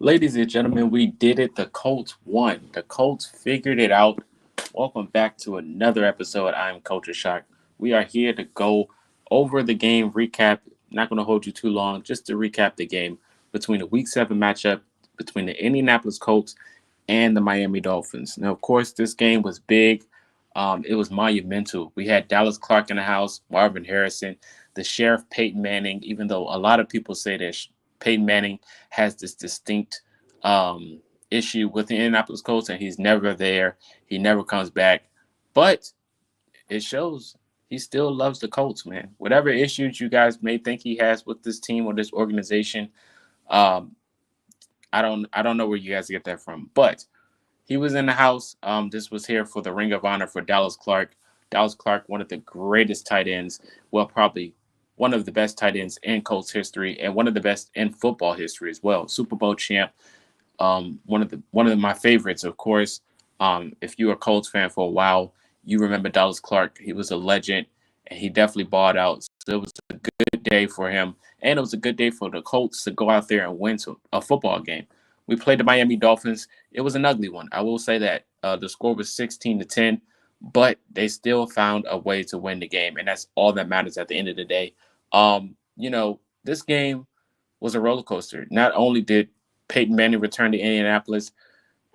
Ladies and gentlemen, we did it. The Colts won. The Colts figured it out. Welcome back to another episode. I'm Culture Shock. We are here to go over the game recap. Not going to hold you too long, just to recap the game between the Week 7 matchup between the Indianapolis Colts and the Miami Dolphins. Now, of course, this game was big. It was monumental. We had Dallas Clark in the house, Marvin Harrison, the Sheriff Peyton Manning, even though a lot of people say that Peyton Manning has this distinct issue with the Indianapolis Colts and he's never there. He never comes back. But it shows he still loves the Colts, man. Whatever issues you guys may think he has with this team or this organization, um, I don't know where you guys get that from. But he was in the house. This was here for the Ring of Honor for Dallas Clark. Dallas Clark, one of the greatest tight ends, well, probably one of the best tight ends in Colts history, and one of the best in football history as well. Super Bowl champ. One of my favorites, of course. If you were a Colts fan for a while, you remember Dallas Clark. He was a legend, and he definitely balled out. So it was a good day for him, and it was a good day for the Colts to go out there and win a football game. We played the Miami Dolphins. It was an ugly one. I will say that the score was 16-10, but they still found a way to win the game, and that's all that matters at the end of the day. This game was a roller coaster. Not only did Peyton Manning return to Indianapolis,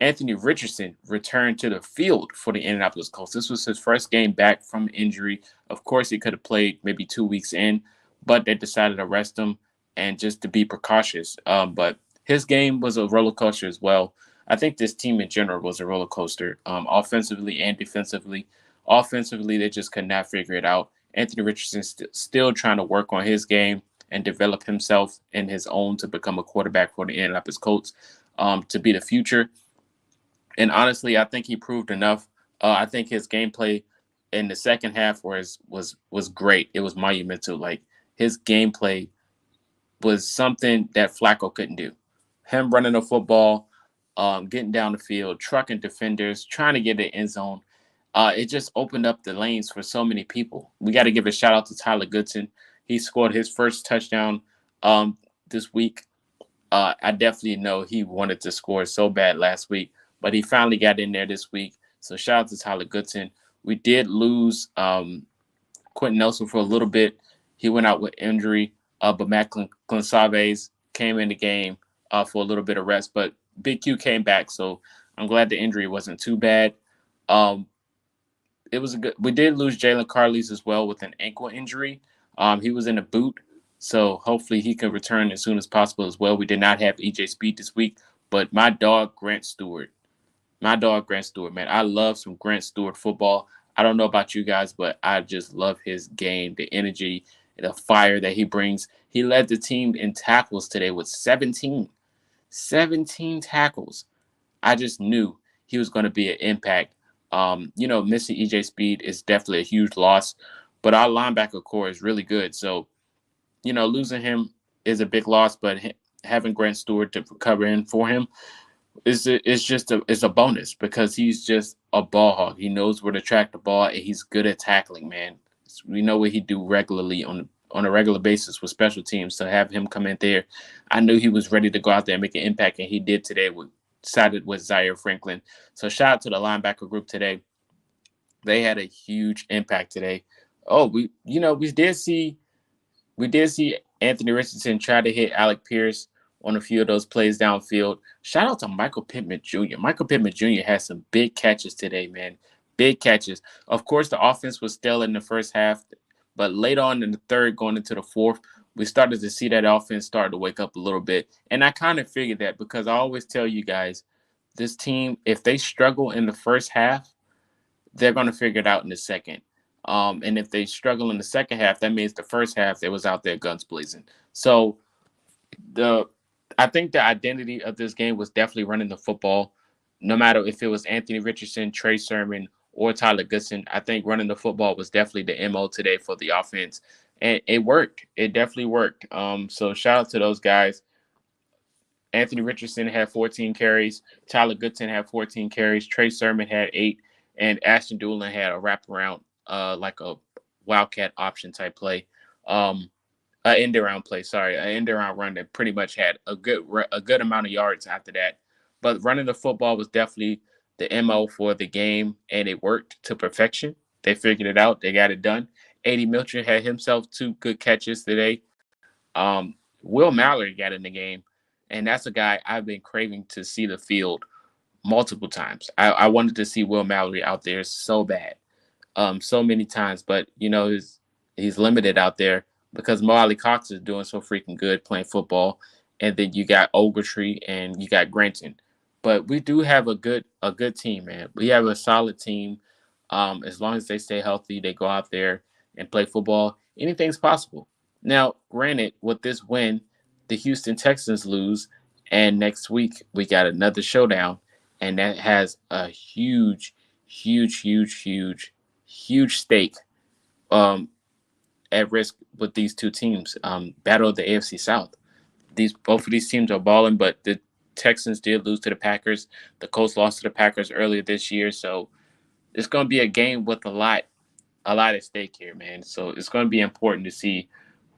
Anthony Richardson returned to the field for the Indianapolis Colts. This was his first game back from injury. Of course, he could have played maybe 2 weeks in, but they decided to rest him and just to be precautious. But his game was a roller coaster as well. I think this team in general was a roller coaster, offensively and defensively. Offensively, they just could not figure it out. Anthony Richardson still trying to work on his game and develop himself in his own to become a quarterback for the Indianapolis Colts, to be the future. And honestly, I think he proved enough. I think his gameplay in the second half was great. It was monumental. Like his gameplay was something that Flacco couldn't do. Him running the football, getting down the field, trucking defenders, trying to get the end zone. It just opened up the lanes for so many people. We got to give a shout out to Tyler Goodson. He scored his first touchdown this week. I definitely know he wanted to score so bad last week, but he finally got in there this week. So shout out to Tyler Goodson. We did lose Quentin Nelson for a little bit. He went out with injury, but Matt Clansaves came in the game for a little bit of rest. But Big Q came back, so I'm glad the injury wasn't too bad. Um, it was a good. We did lose Jalen Carleys as well with an ankle injury. He was in a boot, so hopefully he can return as soon as possible as well. We did not have EJ Speed this week, but my dog Grant Stewart, man, I love some Grant Stewart football. I don't know about you guys, but I just love his game, the energy, the fire that he brings. He led the team in tackles today with 17 tackles. I just knew he was going to be an impact. Missing EJ Speed is definitely a huge loss, but our linebacker core is really good. So, losing him is a big loss, but having Grant Stewart to cover in for him is a bonus because he's just a ball hog. He knows where to track the ball, and he's good at tackling, man. We know what he do regularly on a regular basis with special teams. To have him come in there, I knew he was ready to go out there and make an impact, and he did today sided with Zaire Franklin. So shout out to the linebacker group today. They had a huge impact today. Oh, we did see Anthony Richardson try to hit Alec Pierce on a few of those plays downfield. Shout out to Michael Pittman Jr. Michael Pittman Jr. had some big catches today, man. Big catches. Of course, the offense was still in the first half, but late on in the third, going into the fourth, we started to see that offense start to wake up a little bit. And I kind of figured that because I always tell you guys, this team, if they struggle in the first half, they're going to figure it out in the second. And if they struggle in the second half, that means the first half they was out there guns blazing. So the I think the identity of this game was definitely running the football. No matter if it was Anthony Richardson, Trey Sermon, or Tyler Goodson, I think running the football was definitely the MO today for the offense. And it worked. It definitely worked. So shout out to those guys. Anthony Richardson had 14 carries. Tyler Goodson had 14 carries. Trey Sermon had 8. And Ashton Doolin had a wraparound, like a Wildcat option type play. Um, End around play. Sorry, an end around run that pretty much had a good amount of yards after that. But running the football was definitely the mo for the game, and it worked to perfection. They figured it out. They got it done. A.D. Milcher had himself two good catches today. Will Mallory got in the game, and that's a guy I've been craving to see the field multiple times. I wanted to see Will Mallory out there so bad, so many times, but he's limited out there because Mo Cox is doing so freaking good playing football, and then you got Ogletree and you got Granton. But we do have a good team, man. We have a solid team. As long as they stay healthy, they go out there and play football. Anything's possible. Now, granted, with this win, the Houston Texans lose, and next week we got another showdown, and that has a huge, huge, huge, huge, huge stake um, at risk with these two teams. Battle of the AFC South. Both of these teams are balling, but the Texans did lose to the Packers. The Colts lost to the Packers earlier this year, so it's going to be a game with a lot at stake here, man. So it's going to be important to see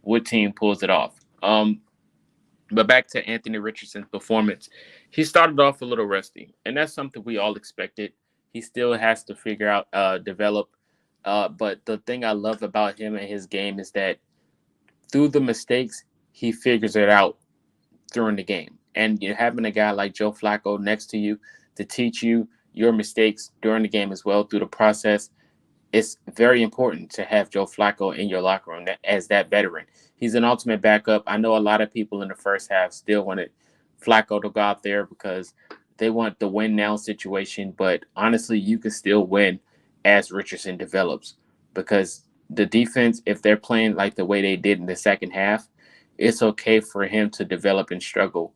what team pulls it off. But back to Anthony Richardson's performance, he started off a little rusty, and that's something we all expected. He still has to figure out, develop. But the thing I love about him and his game is that through the mistakes, he figures it out during the game. And you're having a guy like Joe Flacco next to you to teach you your mistakes during the game as well through the process. It's very important to have Joe Flacco in your locker room as that veteran. He's an ultimate backup. I know a lot of people in the first half still wanted Flacco to go out there because they want the win now situation. But honestly, you can still win as Richardson develops because the defense, if they're playing like the way they did in the second half, it's okay for him to develop and struggle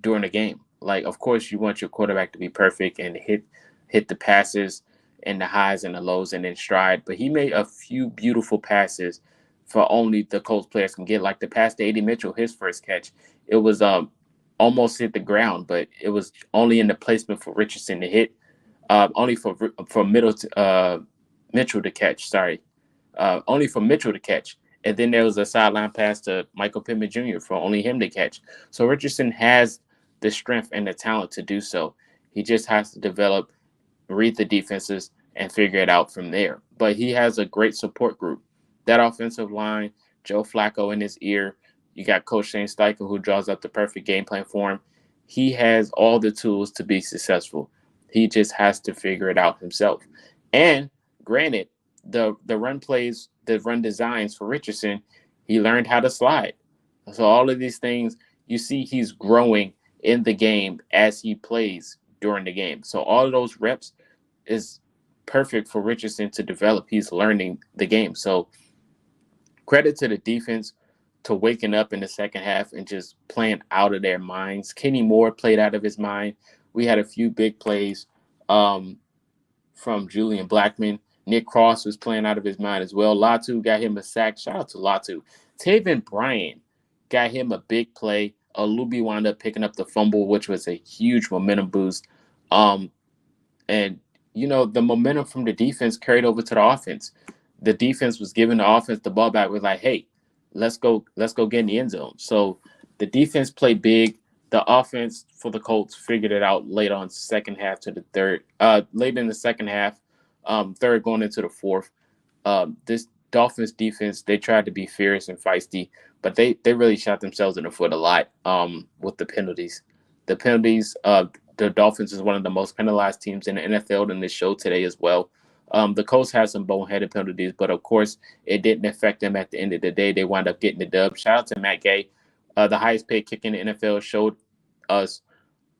during the game. Like, of course, you want your quarterback to be perfect and hit the passes and the highs and the lows and in stride. But he made a few beautiful passes for only the Colts players can get. Like the pass to A.D. Mitchell, his first catch, it was almost hit the ground, but it was only in the placement for Richardson to hit, only for Mitchell to catch. Sorry, only for Mitchell to catch. And then there was a sideline pass to Michael Pittman Jr. for only him to catch. So Richardson has the strength and the talent to do so. He just has to develop, read the defenses, and figure it out from there. But he has a great support group. That offensive line, Joe Flacco in his ear. You got Coach Shane Steichen who draws up the perfect game plan for him. He has all the tools to be successful. He just has to figure it out himself. And granted, the run plays, the run designs for Richardson, he learned how to slide. So all of these things, you see he's growing in the game as he plays during the game. So all of those reps is perfect for Richardson to develop. He's learning the game. So credit to the defense to waking up in the second half and just playing out of their minds. Kenny Moore played out of his mind. We had a few big plays from Julian Blackmon. Nick Cross was playing out of his mind as well. Latu got him a sack. Shout out to Latu. Taven Bryan got him a big play. Alubi wound up picking up the fumble, which was a huge momentum boost. And, the momentum from the defense carried over to the offense. The defense was giving the offense the ball back. We're like, hey, let's go get in the end zone. So the defense played big. The offense for the Colts figured it out late on second half to the third. Late in the second half, third going into the fourth. This Dolphins defense, they tried to be fierce and feisty, but they really shot themselves in the foot a lot with the penalties. The penalties, the Dolphins is one of the most penalized teams in the NFL in this show today as well. The Colts had some boneheaded penalties, but of course it didn't affect them at the end of the day. They wound up getting the dub. Shout out to Matt Gay. The highest paid kicker in the NFL showed us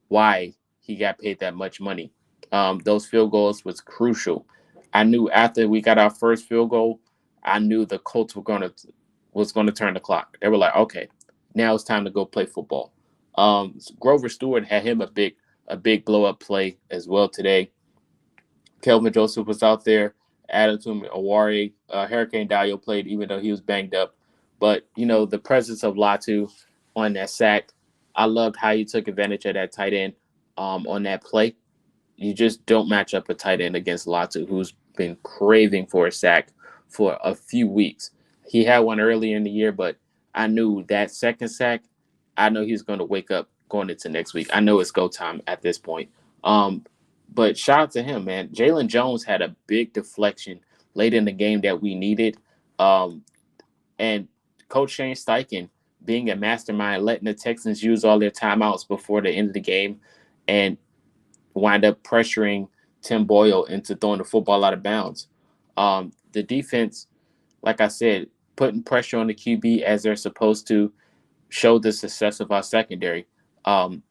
why he got paid that much money. Those field goals was crucial. I knew after we got our first field goal, I knew the Colts was gonna turn the clock. They were like, okay, now it's time to go play football. Grover Stewart had him a big blow up play as well today. Kelvin Joseph was out there. Adetomiwa Aware, Hurricane Dio played even though he was banged up. But, the presence of Latu on that sack, I loved how he took advantage of that tight end on that play. You just don't match up a tight end against Latu, who's been craving for a sack for a few weeks. He had one early in the year, but I knew that second sack, I know he's going to wake up going into next week. I know it's go time at this point. Um, but shout out to him, man. Jalen Jones had a big deflection late in the game that we needed. Um, and Coach Shane Steichen, being a mastermind, letting the Texans use all their timeouts before the end of the game and wind up pressuring Tim Boyle into throwing the football out of bounds. The defense, like I said, putting pressure on the QB as they're supposed to show the success of our secondary. Um,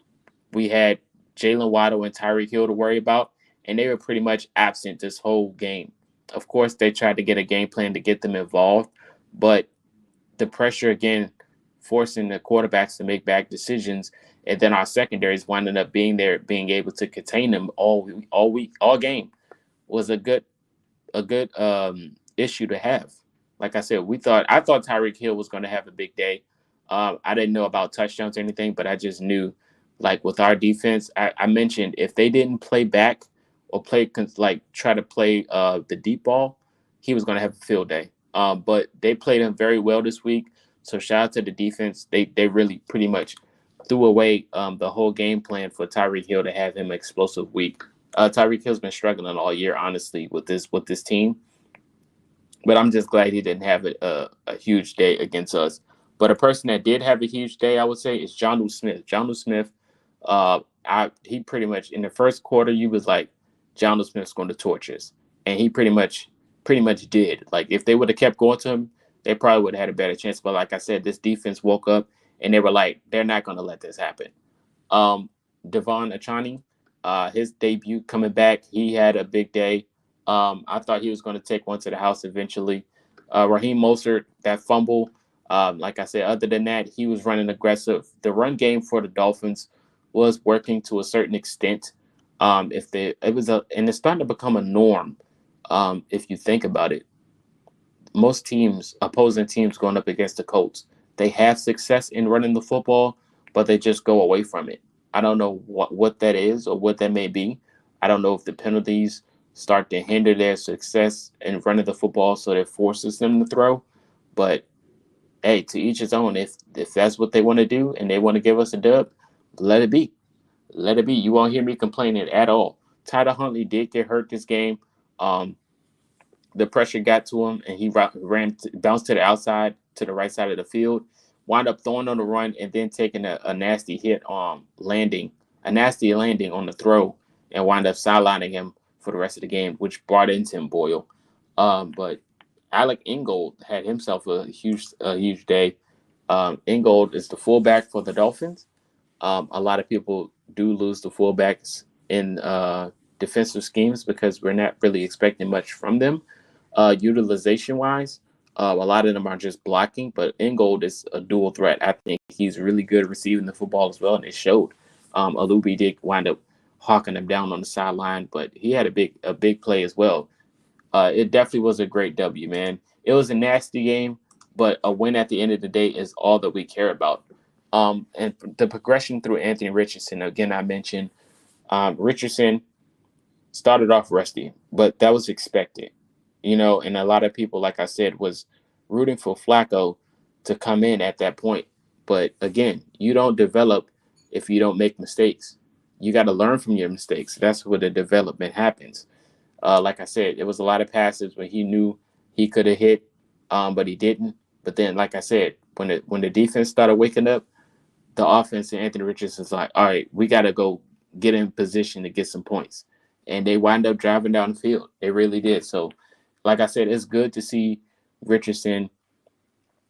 we had Jalen Waddle and Tyreek Hill to worry about, and they were pretty much absent this whole game. Of course, they tried to get a game plan to get them involved, but the pressure again, forcing the quarterbacks to make bad decisions, and then our secondaries winding up being there, being able to contain them all week, all game was a good issue to have. Like I said, I thought Tyreek Hill was going to have a big day. I didn't know about touchdowns or anything, but I just knew, like with our defense, I mentioned if they didn't play back or like try to play the deep ball, he was going to have a field day. But they played him very well this week. So shout out to the defense. They really pretty much threw away the whole game plan for Tyreek Hill to have him explosive week. Tyreek Hill's been struggling all year, honestly, with this team. But I'm just glad he didn't have a huge day against us. But a person that did have a huge day, I would say, is Jonnu Smith. Jonnu Smith, he pretty much in the first quarter, you was like, Jonnu Smith's going to torch us, and he pretty much did. Like if they would have kept going to him, they probably would have had a better chance. But like I said, this defense woke up and they were like, they're not going to let this happen. Um, Devon Achani, his debut coming back, he had a big day. I thought he was going to take one to the house eventually. Raheem Mostert, that fumble, like I said, other than that, he was running aggressive. The run game for the Dolphins was working to a certain extent. If they, it was a, and it's starting to become a norm. If you think about it, most teams, opposing teams going up against the Colts, they have success in running the football, but they just go away from it. I don't know what that is or what that may be. I don't know if the penalties start to hinder their success in running the football, so it forces them to throw. But hey, to each his own. If that's what they want to do and they want to give us a dub, let it be. Let it be. You won't hear me complaining at all. Tyler Huntley did get hurt this game. Um, the pressure got to him, and he bounced to the outside, to the right side of the field, wound up throwing on the run, and then taking a nasty hit a nasty landing on the throw, and wound up sidelining him for the rest of the game, which brought in Tim Boyle. But Alec Ingold had himself a huge day. Ingold is the fullback for the Dolphins. A lot of people do lose the fullbacks in defensive schemes because we're not really expecting much from them. Utilization wise, a lot of them are just blocking, but Ingold is a dual threat. I think he's really good receiving the football as well, and it showed. Alubi did wind up hawking him down on the sideline, but he had a big play as well. It definitely was a great W, man. It was a nasty game, but a win at the end of the day is all that we care about. And the progression through Anthony Richardson, again, I mentioned Richardson started off rusty, but that was expected, and a lot of people, like I said, was rooting for Flacco to come in at that point. But again, you don't develop if you don't make mistakes. You got to learn from your mistakes. That's where the development happens. Like I said, it was a lot of passes where he knew he could have hit, but he didn't. But then, like I said, when the defense started waking up, the offense and Anthony Richardson's like, all right, we got to go get in position to get some points. And they wind up driving down the field. They really did. So, like I said, it's good to see Richardson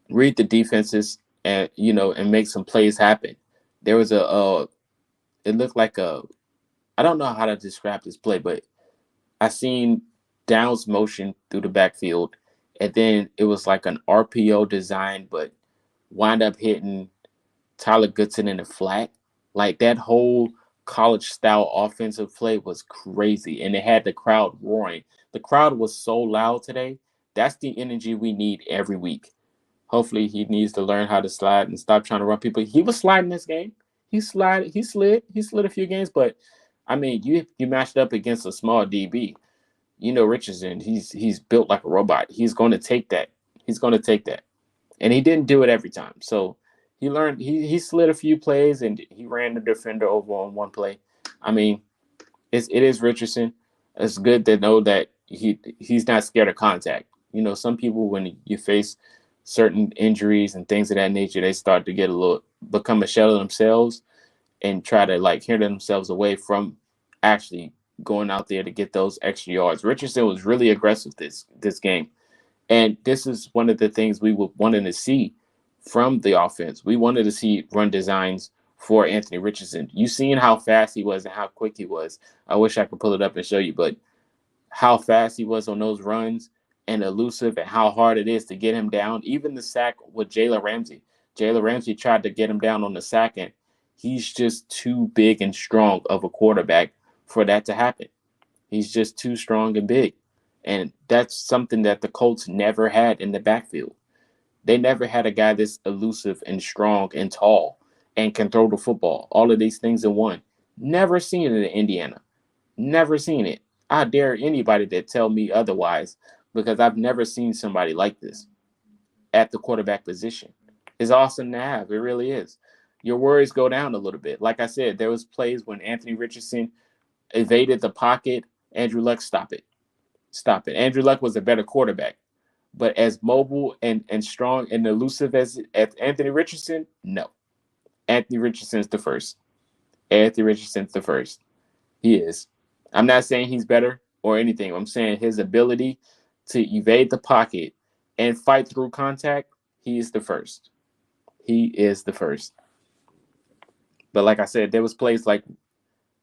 read the defenses and make some plays happen. There was it looked like I don't know how to describe this play, but I seen Downs motion through the backfield, and then it was like an RPO design, but wind up hitting Tyler Goodson in the flat. Like that whole college style offensive play was crazy, and it had the crowd roaring. The crowd was so loud today. That's the energy we need every week. Hopefully, he needs to learn how to slide and stop trying to run people. He was sliding this game. He slid a few games, but I mean, you matched up against a small DB. Richardson, he's built like a robot. He's going to take that. He's going to take that. And he didn't do it every time. So he learned, he slid a few plays and he ran the defender over on one play. I mean, it is Richardson. It's good to know that he's not scared of contact. You know, some people, when you face certain injuries and things of that nature, they start to get become a shell of themselves and try to like hinder themselves away from actually going out there to get those extra yards. Richardson was really aggressive this game. And this is one of the things we were wanting to see from the offense. We wanted to see run designs for Anthony Richardson. You seen how fast he was and how quick he was. I wish I could pull it up and show you, but how fast he was on those runs and elusive and how hard it is to get him down. Even the sack with Jalen Ramsey. Jalen Ramsey tried to get him down on the sack, and he's just too big and strong of a quarterback for that to happen. He's just too strong and big. And that's something that the Colts never had in the backfield. They never had a guy that's elusive and strong and tall and can throw the football. All of these things in one. Never seen it in Indiana. Never seen it. I dare anybody to tell me otherwise because I've never seen somebody like this at the quarterback position. It's awesome to have. It really is. Your worries go down a little bit. Like I said, there was plays when Anthony Richardson evaded the pocket. Andrew Luck, stop it. Stop it. Andrew Luck was a better quarterback. But as mobile and strong and elusive as Anthony Richardson, no. Anthony Richardson's the first. Anthony Richardson's the first. He is. I'm not saying he's better or anything. I'm saying his ability to evade the pocket and fight through contact, he is the first. He is the first. But like I said, there was plays like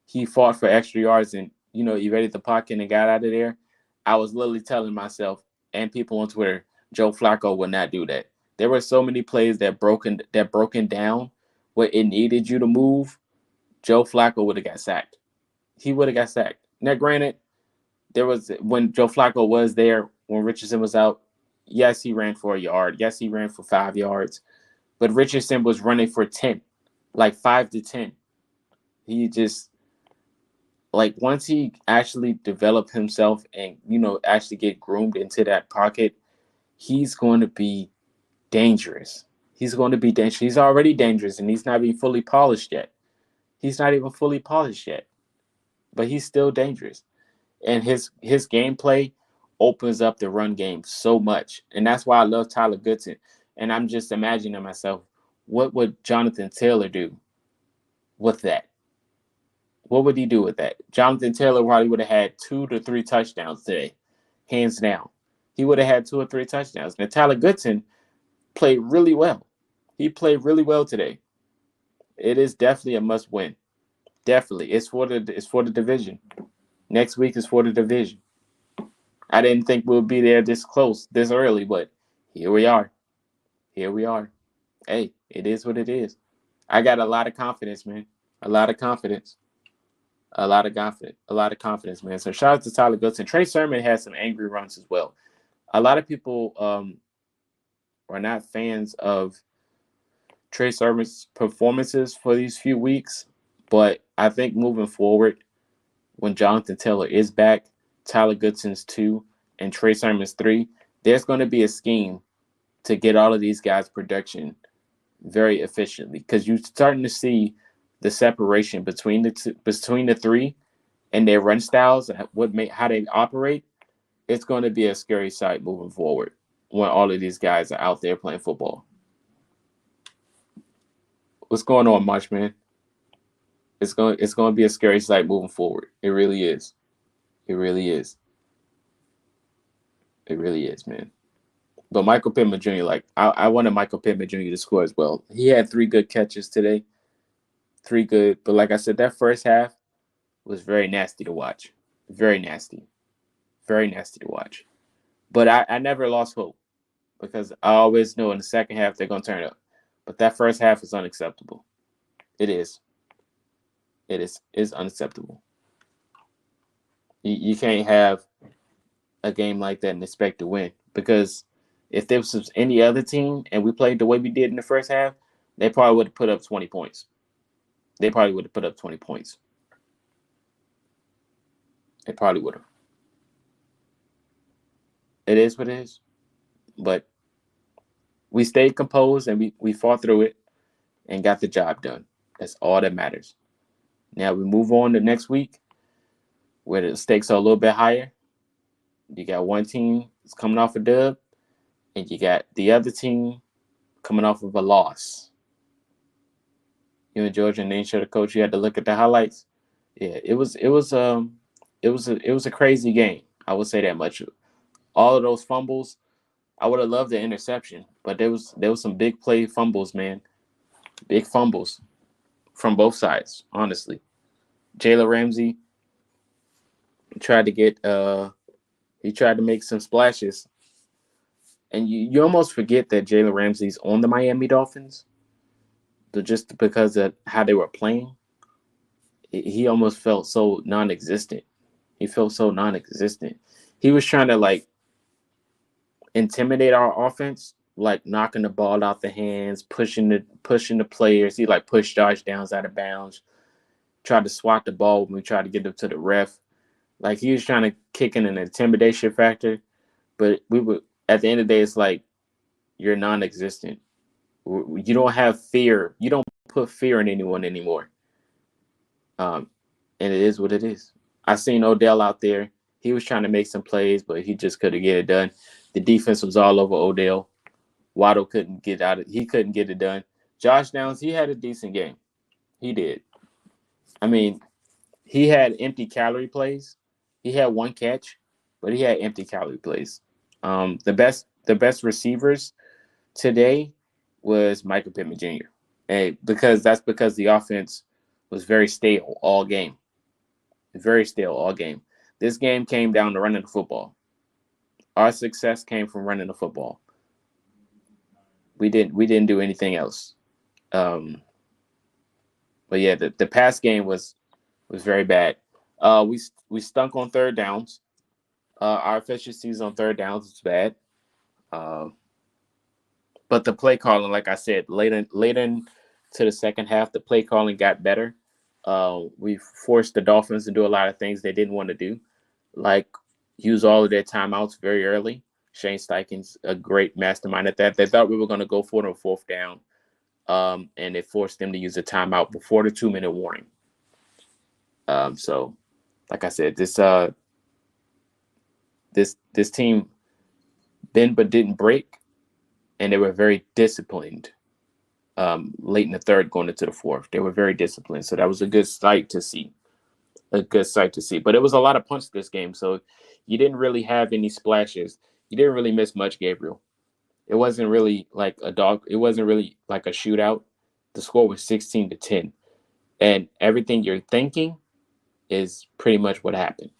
he fought for extra yards and, evaded the pocket and got out of there. I was literally telling myself and people on Twitter, Joe Flacco would not do that. There were so many plays that broken down where it needed you to move. Joe Flacco would have got sacked. He would have got sacked. Now, granted, there was when Joe Flacco was there when Richardson was out. Yes, he ran for a yard. Yes, he ran for 5 yards. But Richardson was running for 10, like 5 to 10. He just, like, once he actually developed himself and, actually get groomed into that pocket, he's going to be dangerous. He's going to be dangerous. He's already dangerous, and he's not even fully polished yet. He's not even fully polished yet. But he's still dangerous. And his gameplay opens up the run game so much. And that's why I love Tyler Goodson. And I'm just imagining myself, what would Jonathan Taylor do with that? What would he do with that? Jonathan Taylor probably would have had 2 to 3 touchdowns today, hands down. He would have had 2 or 3 touchdowns. Now, Tyler Goodson played really well. He played really well today. It is definitely a must-win. Definitely. It's for the division. Next week is for the division. I didn't think we'll be there this close, this early, but here we are. Here we are. Hey, it is what it is. I got a lot of confidence, man. A lot of confidence. A lot of confidence, man. So shout out to Tyler Goodson. Trey Sermon has some angry runs as well. A lot of people are not fans of Trey Sermon's performances for these few weeks, but I think moving forward, when Jonathan Taylor is back, Tyler Goodson's 2, and Trey Sermon's 3, there's going to be a scheme to get all of these guys' production very efficiently because you're starting to see the separation between the 3 and their run styles and how they operate. It's going to be a scary sight moving forward when all of these guys are out there playing football. What's going on, March, man? It's going to be a scary sight moving forward. It really is. It really is. It really is, man. But Michael Pittman Jr., I wanted Michael Pittman Jr. to score as well. He had 3 good catches today. 3 good. But like I said, that first half was very nasty to watch. Very nasty. Very nasty to watch. But I never lost hope because I always know in the second half they're going to turn up. But that first half is unacceptable. It is. It is. It's unacceptable. You can't have a game like that and expect to win because if there was any other team and we played the way we did in the first half, they probably would have put up 20 points. They probably would have put up 20 points. They probably would have. It is what it is. But we stayed composed and we fought through it and got the job done. That's all that matters. Now we move on to next week where the stakes are a little bit higher. You got one team that's coming off a dub, and you got the other team coming off of a loss. You and Georgia, and then show the coach. You had to look at the highlights. Yeah, it was a crazy game. I would say that much. All of those fumbles, I would have loved the interception, but there was some big play fumbles, man. Big fumbles from both sides, honestly. Jalen Ramsey tried to get he tried to make some splashes. And you almost forget that Jalen Ramsey's on the Miami Dolphins, but just because of how they were playing, he almost felt so non-existent. He felt so non-existent. He was trying to like intimidate our offense, like knocking the ball out the hands, pushing the players. He like pushed Josh Downs out of bounds, tried to swat the ball when we tried to get them to the ref. Like he was trying to kick in an intimidation factor, but we would at the end of the day, it's like you're non-existent. You don't have fear. You don't put fear in anyone anymore. And it is what it is. I seen Odell out there. He was trying to make some plays, but he just couldn't get it done. The defense was all over Odell. Waddle couldn't get out. He couldn't get it done. Josh Downs, he had a decent game. He did. I mean, he had empty calorie plays. He had one catch, but he had empty calorie plays. The best receivers today was Michael Pittman Jr. And because the offense was very stale all game. Very stale all game. This game came down to running the football. Our success came from running the football. We didn't do anything else. But yeah, the pass game was very bad. We stunk on third downs. Our efficiencies on third downs was bad. But the play calling, like I said, late into the second half, the play calling got better. We forced the Dolphins to do a lot of things they didn't want to do, like use all of their timeouts very early. Shane Steichen's a great mastermind at that. They thought we were going to go for it on fourth down, and it forced them to use a timeout before the 2-minute warning. So, like I said, this team bend but didn't break, and they were very disciplined. Late in the third, going into the fourth, they were very disciplined. So that was a good sight to see. But it was a lot of punts this game, so you didn't really have any splashes. You didn't really miss much, Gabriel. It wasn't really like it wasn't really like a shootout. The score was 16-10, and everything you're thinking is pretty much what happened.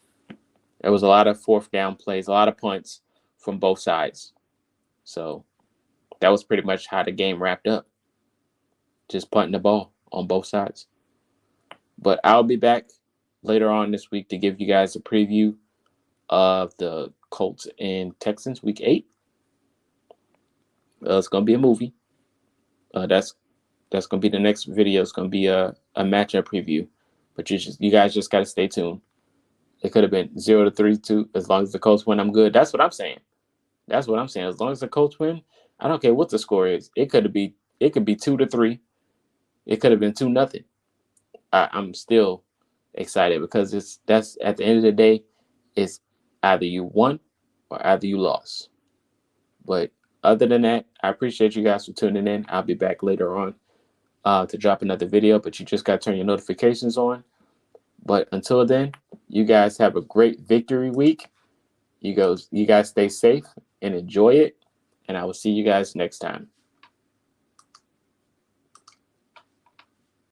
There was a lot of fourth down plays, a lot of punts from both sides. So that was pretty much how the game wrapped up. Just punting the ball on both sides. But I'll be back later on this week to give you guys a preview of the Colts and Texans week 8. It's going to be a movie. That's going to be the next video. It's going to be a matchup preview. But you guys just got to stay tuned. It could have been 0-3 too. As long as the Colts win, I'm good. That's what I'm saying. As long as the Colts win, I don't care what the score is. It could be 2-3. It could have been 2-0. I'm still excited because that's at the end of the day, it's either you won or either you lost. But other than that, I appreciate you guys for tuning in. I'll be back later on to drop another video, but you just got to turn your notifications on. But until then, you guys have a great victory week. You guys stay safe and enjoy it. And I will see you guys next time.